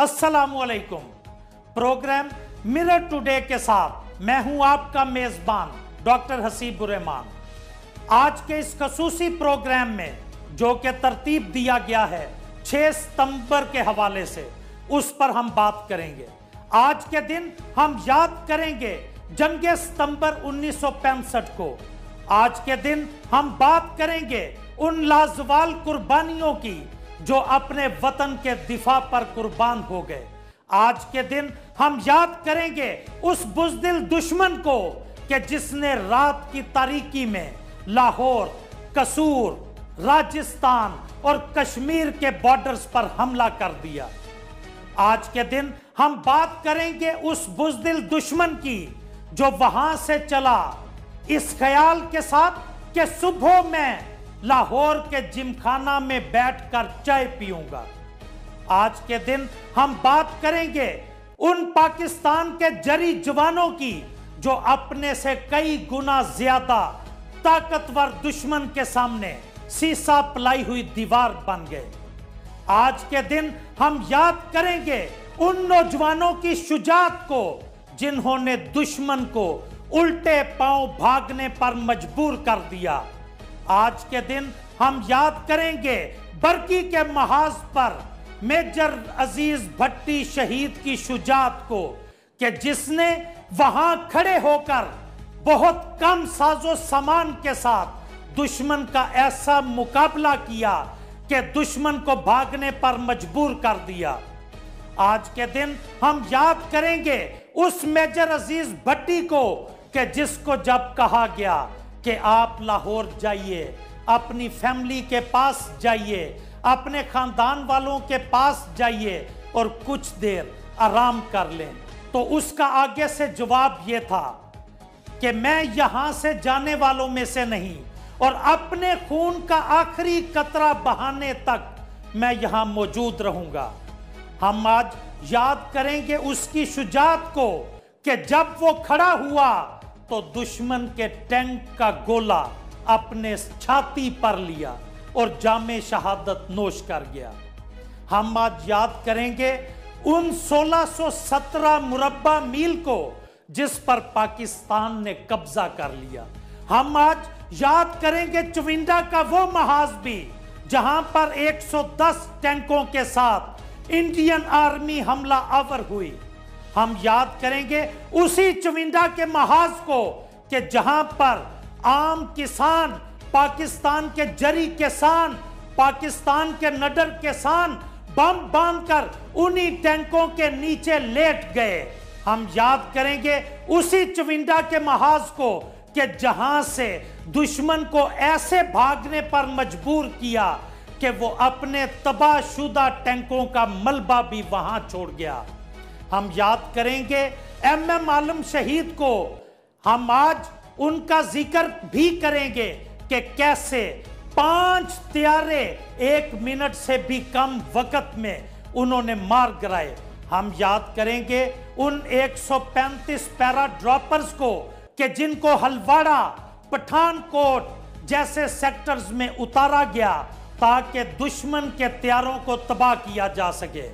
अस्सलाम वालेकुम। Programme mirror today के साथ मैं हूं आपका मेजबान डॉक्टर हसीबुर रहमान। आज के इस खसूसी प्रोग्राम में जो कि तरतीब दिया गया है 6 सितंबर के हवाले से, उस पर हम बात करेंगे। आज के दिन हम याद करेंगे जंगे सितंबर 1965 को। आज के दिन हम बात करेंगे उन लाजवाल कुर्बानियों की जो अपने वतन के दिफा पर कुर्बान हो गए। आज के दिन हम याद करेंगे उस बुज़दिल दुश्मन को कि जिसने रात की तारीकी में लाहौर, कसूर, राजस्थान और कश्मीर के बॉर्डर्स पर हमला कर दिया। आज के दिन हम बात करेंगे उस बुज़दिल दुश्मन की जो वहां से चला इस ख्याल के साथ कि सुबह मैं लाहौर के जिमखाना में बैठकर चाय पीऊंगा। आज के दिन हम बात करेंगे उन पाकिस्तान के जरी जवानों की जो अपने से कई गुना ज्यादा ताकतवर दुश्मन के सामने सीसा पलाई हुई दीवार बन गए। आज के दिन हम याद करेंगे उन नौजवानों की शुजाअत को जिन्होंने दुश्मन को उल्टे पांव भागने पर मजबूर कर दिया। आज के दिन हम याद करेंगे बरकी के महाज पर मेजर अजीज भट्टी शहीद की शुजाअत को कि जिसने वहां खड़े होकर बहुत कम साजो सामान के साथ दुश्मन का ऐसा मुकाबला किया कि दुश्मन को भागने पर मजबूर कर दिया। आज के दिन हम याद करेंगे उस मेजर अजीज भट्टी को कि जिसको जब कहा गया कि आप लाहौर जाइए, अपनी फैमिली के पास जाइए, अपने खानदान वालों के पास जाइए और कुछ देर आराम कर लें, तो उसका आगे से जवाब यह था कि मैं यहां से जाने वालों में से नहीं और अपने खून का आखिरी कतरा बहाने तक मैं यहां मौजूद रहूंगा। हम आज याद करेंगे उसकी शुजाअत को कि जब वो खड़ा हुआ तो दुश्मन के टैंक का गोला अपने छाती पर लिया और जामे शहादत नोश कर गया। हम आज याद करेंगे उन 1617 मुरब्बा मील को जिस पर पाकिस्तान ने कब्जा कर लिया। हम आज याद करेंगे चुविंडा का वो महाज भी जहां पर 110 टैंकों के साथ इंडियन आर्मी हमला आवर हुई। हम याद करेंगे उसी चुविंडा के महाज को कि जहां पर आम किसान, पाकिस्तान के जरी किसान, पाकिस्तान के नडर किसान बम बांधकर उन्हीं टैंकों के नीचे लेट गए। हम याद करेंगे उसी चुविंडा के महाज को कि जहां से दुश्मन को ऐसे भागने पर मजबूर किया कि वो अपने तबाहशुदा टैंकों का मलबा भी वहां छोड़ गया। हम याद करेंगे MM आलम शहीद को। हम आज उनका जिक्र भी करेंगे कि कैसे 5 त्यारे 1 मिनट से भी कम वक्त में उन्होंने मार गिराए। हम याद करेंगे उन 135 पैरा ड्रॉपर्स को कि जिनको हलवाड़ा, पठानकोट जैसे सेक्टर्स में उतारा गया ताकि दुश्मन के त्यारों को तबाह किया जा सके।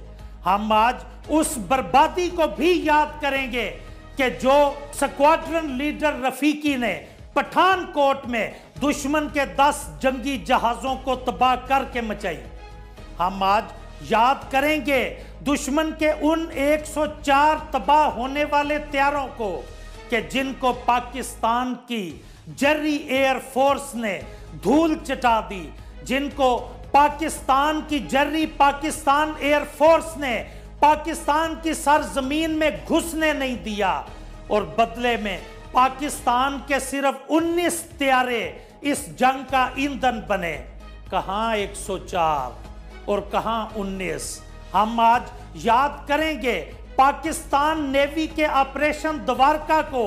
हम आज उस बर्बादी को भी याद करेंगे कि जो स्क्वाड्रन लीडर रफीकी ने पठानकोट में दुश्मन के 10 जंगी जहाजों को तबाह करके मचाई। हम आज याद करेंगे दुश्मन के उन 104 तबाह होने वाले त्यारों को कि जिनको पाकिस्तान की जर्री एयर फोर्स ने धूल चटा दी, जिनको पाकिस्तान की जर्री पाकिस्तान एयर फोर्स ने पाकिस्तान की सरजमीन में घुसने नहीं दिया और बदले में पाकिस्तान के सिर्फ 19 त्यारे इस जंग का ईंधन बने। कहां 104 और कहां 19। हम आज याद करेंगे पाकिस्तान नेवी के ऑपरेशन द्वारका को।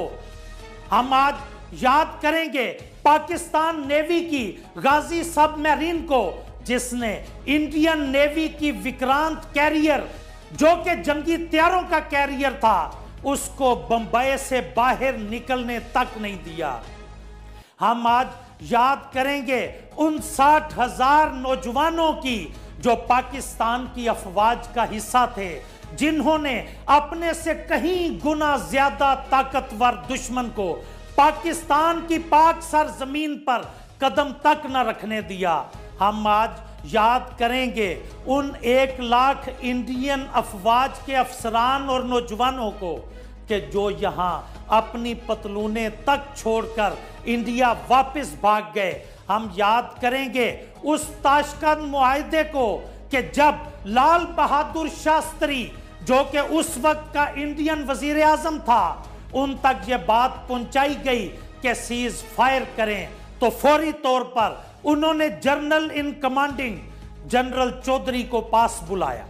हम आज याद करेंगे पाकिस्तान नेवी की गाजी सबमरीन को जिसने इंडियन नेवी की विक्रांत कैरियर जो कि जंगी त्यारों का कैरियर था उसको बंबई से बाहर निकलने तक नहीं दिया। हम आज याद करेंगे उन 60,000 नौजवानों की जो पाकिस्तान की अफवाज का हिस्सा थे जिन्होंने अपने से कहीं गुना ज्यादा ताकतवर दुश्मन को पाकिस्तान की पाक सरजमीन पर कदम तक न रखने दिया। हम आज याद करेंगे उन 1 लाख इंडियन अफवाज के अफसरान और नौजवानों को कि जो यहाँ अपनी पतलूने तक छोड़कर इंडिया वापस भाग गए। हम याद करेंगे उस ताशकंद मुआहदे को कि जब लाल बहादुर शास्त्री जो कि उस वक्त का इंडियन वजीर आजम था, उन तक ये बात पहुंचाई गई कि सीज फायर करें, तो फौरी तौर पर उन्होंने general in commanding general Chaudhary को पास बुलाया।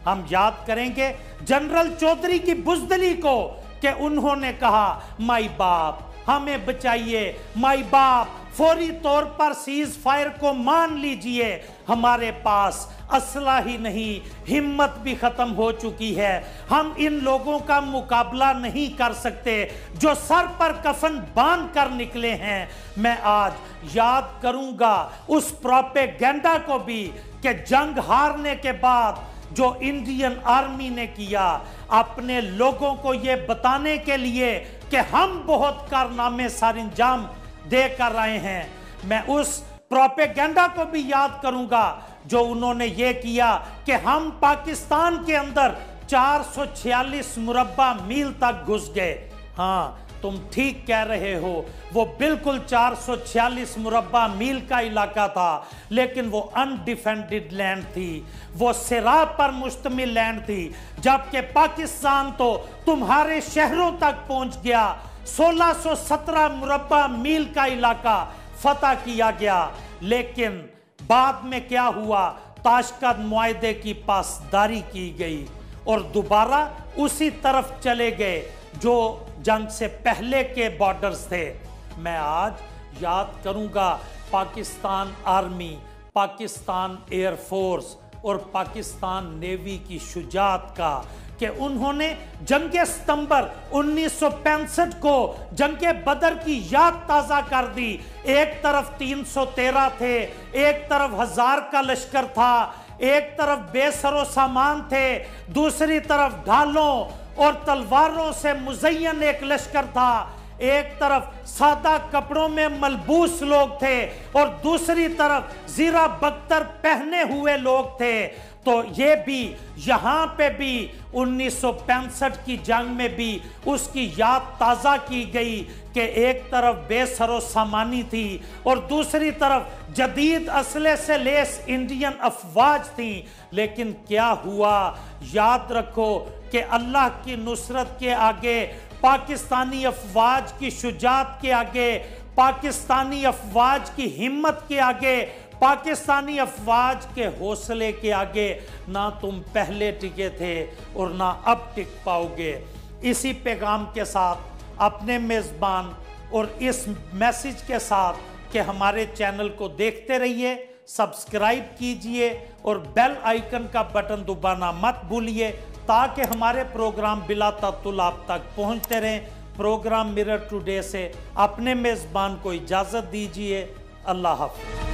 हम याद करेंगे जनरल चौधरी की बुजदली को कि उन्होंने कहा माई बाप हमें बचाइए, माई बाप फौरी तौर पर सीज फायर को मान लीजिए, हमारे पास असला ही नहीं हिम्मत भी खत्म हो चुकी है, हम इन लोगों का मुकाबला नहीं कर सकते जो सर पर कफन बांध कर निकले हैं। मैं आज याद करूंगा उस प्रोपेगेंडा को भी कि जंग हारने के बाद जो इंडियन आर्मी ने किया अपने लोगों को ये बताने के लिए कि हम बहुत कारनामे सरअंजाम दे कर आए हैं। मैं उस प्रोपेगेंडा को भी याद करूंगा जो उन्होंने ये किया कि हम पाकिस्तान के अंदर 446 मुरब्बा मील तक घुस गए। हाँ, तुम ठीक कह रहे हो, वो बिल्कुल 446 मुरब्बा मील का इलाका था, लेकिन वो अनडिफेंडेड लैंड थी, वो सिराब पर मुश्तमिल लैंड थी, जबकि पाकिस्तान तो तुम्हारे शहरों तक पहुंच गया। 1617 मुरब्बा मील का इलाका फतह किया गया, लेकिन बाद में क्या हुआ, ताशकंद मुआहदे की पासदारी की गई और दोबारा उसी तरफ चले गए जो जंग से पहले के बॉर्डर्स थे। मैं आज याद करूंगा पाकिस्तान आर्मी, पाकिस्तान एयरफोर्स और पाकिस्तान नेवी की शुजाअत का कि उन्होंने जंगे सितंबर 1965 को जंगे बदर की याद ताज़ा कर दी। एक तरफ 313 थे, एक तरफ 1000 का लश्कर था, एक तरफ बेसरो सामान थे, दूसरी तरफ ढालों और तलवारों से मुज़य्यन एक लश्कर था, एक तरफ सादा कपड़ों में मलबूस लोग थे और दूसरी तरफ जीरा बख्तर पहने हुए लोग थे। तो ये भी यहाँ पे भी 1965 की जंग में भी उसकी याद ताज़ा की गई कि एक तरफ बेसरो सामानी थी और दूसरी तरफ जदीद असले से लेस इंडियन अफवाज थी। लेकिन क्या हुआ, याद रखो कि अल्लाह की नुसरत के आगे, पाकिस्तानी अफवाज की शुजाअत के आगे, पाकिस्तानी अफवाज की हिम्मत के आगे, पाकिस्तानी अफवाज के हौसले के आगे ना तुम पहले टिके थे और ना अब टिक पाओगे। इसी पैगाम के साथ अपने मेज़बान और इस मैसेज के साथ कि हमारे चैनल को देखते रहिए, सब्सक्राइब कीजिए और बेल आइकन का बटन दबाना मत भूलिए ताकि हमारे प्रोग्राम बिला तअत्तुल आप तक पहुंचते रहें। प्रोग्राम मिरर टुडे से अपने मेज़बान को इजाज़त दीजिए। अल्लाह हाफ़िज़।